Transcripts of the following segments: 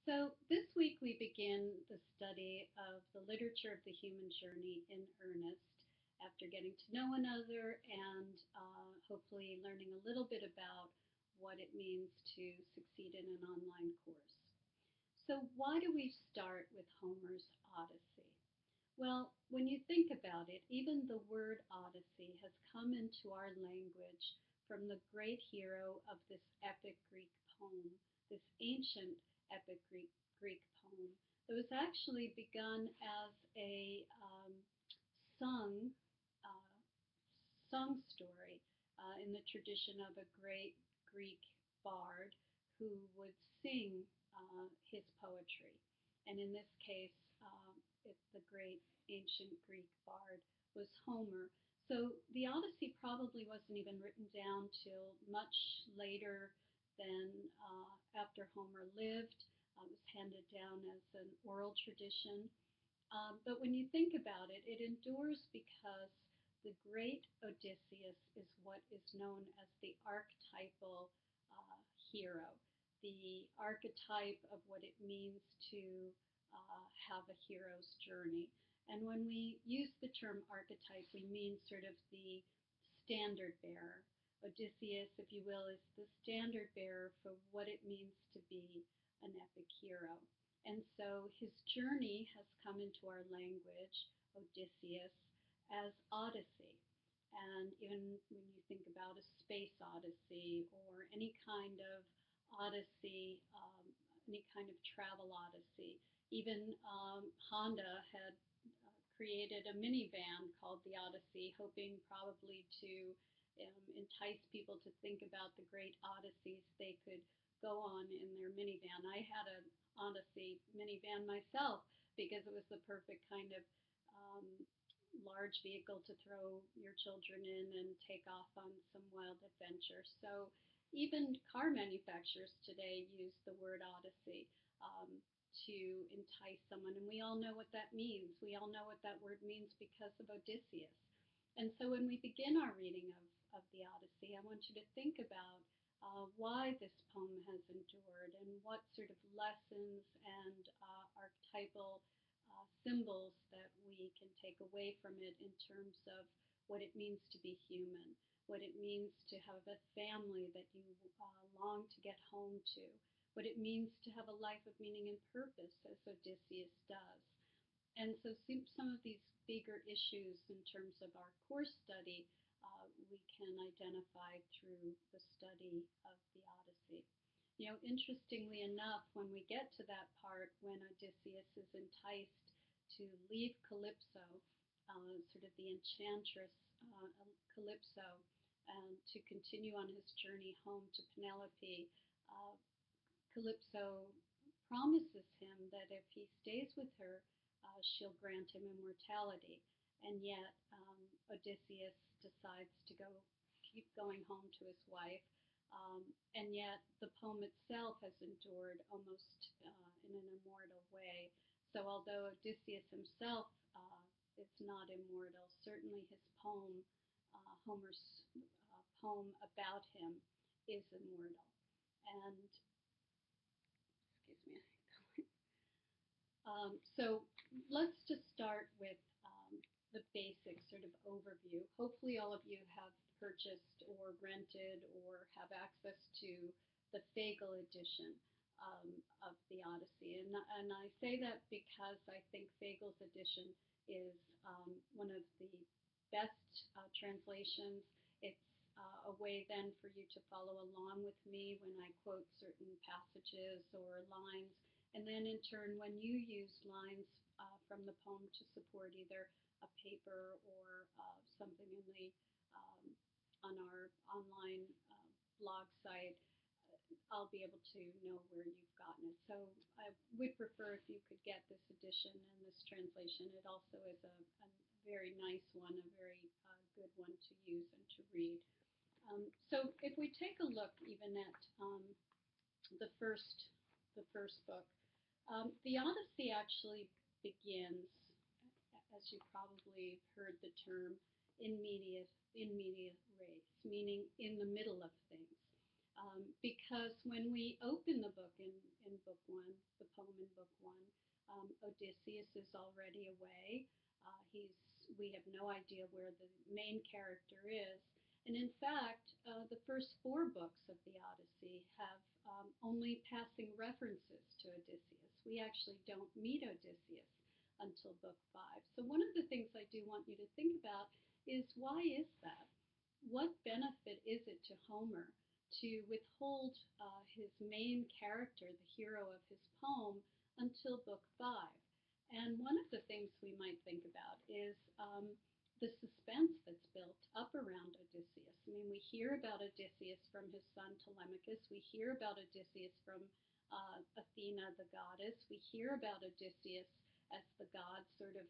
So this week we begin the study of the literature of the human journey in earnest after getting to know one another and hopefully learning a little bit about what it means to succeed in an online course. So why do we start with Homer's Odyssey? Well, when you think about it, even the word Odyssey has come into our language from the great hero of this epic Greek poem, this ancient epic Greek poem that was actually begun as a sung uh, song story in the tradition of a great Greek bard who would sing his poetry. And in this case, the great ancient Greek bard was Homer. So the Odyssey probably wasn't even written down till much later than after Homer lived. It was handed down as an oral tradition. But when you think about it, it endures because the great Odysseus is what is known as the archetypal hero, the archetype of what it means to have a hero's journey. And when we use the term archetype, we mean sort of the standard bearer. Odysseus, if you will, is the standard bearer for what it means to be an epic hero. And so his journey has come into our language, Odysseus, as Odyssey. And even when you think about a space odyssey or any kind of odyssey, any kind of travel odyssey, even Honda had created a minivan called the Odyssey, hoping probably to entice people to think about the great odysseys they could go on in their minivan. I had an Odyssey minivan myself because it was the perfect kind of um, large vehicle to throw your children in and take off on some wild adventure. So even car manufacturers today use the word Odyssey to entice someone, and we all know what that means. We all know what that word means because of Odysseus. And so when we begin our reading of the Odyssey, I want you to think about why this poem has endured and what sort of lessons and archetypal symbols that we can take away from it in terms of what it means to be human, what it means to have a family that you long to get home to, what it means to have a life of meaning and purpose, as Odysseus does. And so some of these bigger issues in terms of our course study, we can identify through the study of the Odyssey. You know, interestingly enough, when we get to that part when Odysseus is enticed to leave Calypso, sort of the enchantress Calypso, and to continue on his journey home to Penelope, Calypso promises him that if he stays with her, she'll grant him immortality. And yet, Odysseus decides to keep going home to his wife. And yet, the poem itself has endured almost in an immortal way. So, although Odysseus himself is not immortal, certainly his poem, Homer's poem about him, is immortal. And excuse me. So let's just start with the basic sort of overview. Hopefully all of you have purchased or rented or have access to the Fagel edition of the Odyssey. And I say that because I think Fagel's edition is one of the best translations. It's a way then for you to follow along with me when I quote certain passages or lines. And then in turn, when you use lines from the poem to support either a paper or something in the on our online blog site, I'll be able to know where you've gotten it. So I would prefer if you could get this edition and this translation. It also is a very nice one, a very good one to use and to read. So if we take a look even at the first book, the Odyssey actually begins, as you probably heard the term, in media res, meaning in the middle of things. Because when we open the book in book one, the already away. We have no idea where the main character is. And in fact, the first four books of the Odyssey have only passing references to Odysseus. We actually don't meet Odysseus until book five. So one of the things I do want you to think about is, why is that? What benefit is it to Homer to withhold his main character, the hero of his poem, until book five? And one of the things we might think about is the suspense that's built up around Odysseus. I mean, we hear about Odysseus from his son Telemachus. We hear about Odysseus from Athena, the goddess. We hear about Odysseus as the gods sort of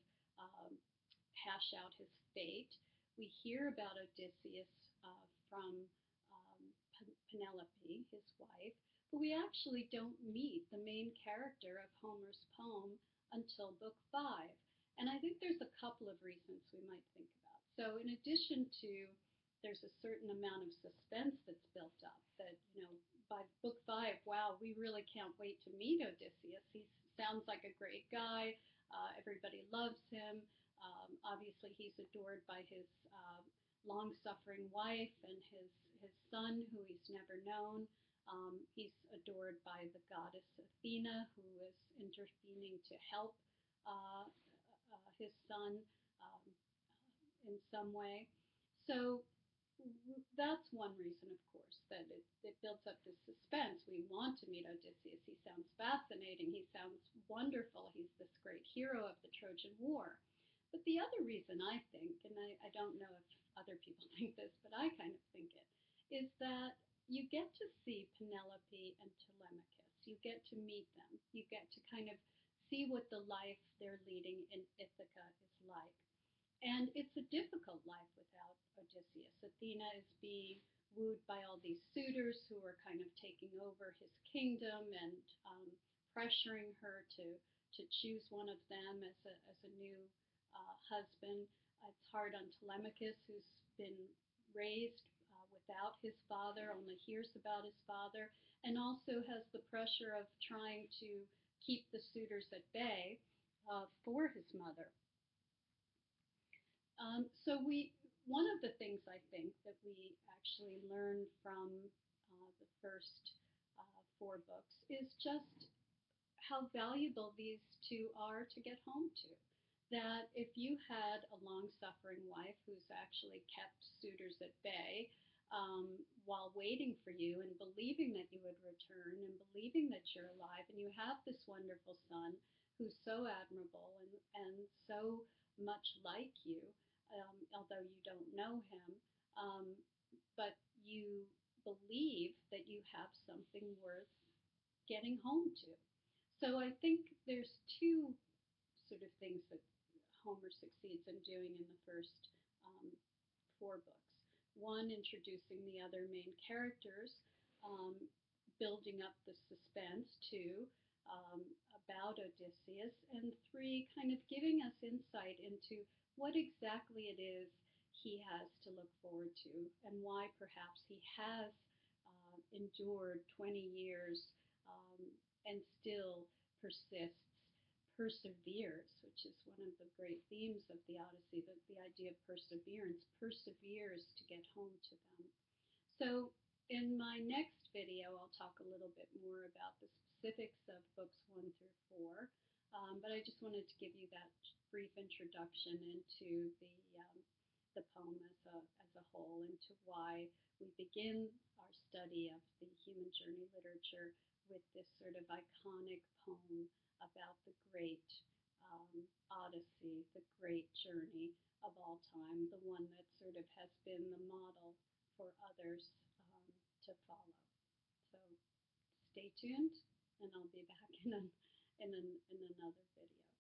hash out his fate. We hear about Odysseus from Penelope, his wife, but we actually don't meet the main character of Homer's poem until book five. And I think there's a couple of reasons we might think about. So in addition to, there's a certain amount of suspense that's built up that, by book five, wow, we really can't wait to meet Odysseus. He sounds like a great guy. Everybody loves him. Obviously, he's adored by his long-suffering wife and his son, who he's never known. He's adored by the goddess Athena, who is intervening to help his son in some way. So that's one reason, of course, that it builds up this suspense. We want to meet Odysseus. He sounds fascinating. He sounds wonderful. He's this great hero of the Trojan War. But the other reason, I think, and I don't know if other people think this, but I kind of think it, is that you get to see Penelope and Telemachus. You get to meet them. You get to kind of see what the life they're leading in Ithaca is like. And it's a difficult life without Odysseus. Athena is being wooed by all these suitors who are kind of taking over his kingdom and pressuring her to choose one of them as a new husband. It's hard on Telemachus, who's been raised without his father, only hears about his father, and also has the pressure of trying to keep the suitors at bay for his mother. So one of the things I think that we actually learn from the first four books is just how valuable these two are to get home to. That if you had a long-suffering wife who's actually kept suitors at bay while waiting for you and believing that you would return and believing that you're alive, and you have this wonderful son who's so admirable and so much like you, although you don't know him, but you believe that you have something worth getting home to. So I think there's two sort of things that Homer succeeds in doing in the first four books. One, introducing the other main characters, building up the suspense. Two, about Odysseus. And three, kind of giving us insight into what exactly it is he has to look forward to and why perhaps he has endured 20 years and still perseveres, which is one of the great themes of the Odyssey, the idea of perseverance, perseveres to get home to them. So in my next video, I'll talk a little bit more about the specifics of books 1 through 4, but I just wanted to give you that brief introduction into the poem as a whole, and to why we begin our study of the human journey literature with this sort of iconic poem about the great Odyssey, the great journey of all time, the one that sort of has been the model for others to follow. So stay tuned, and I'll be back in another video.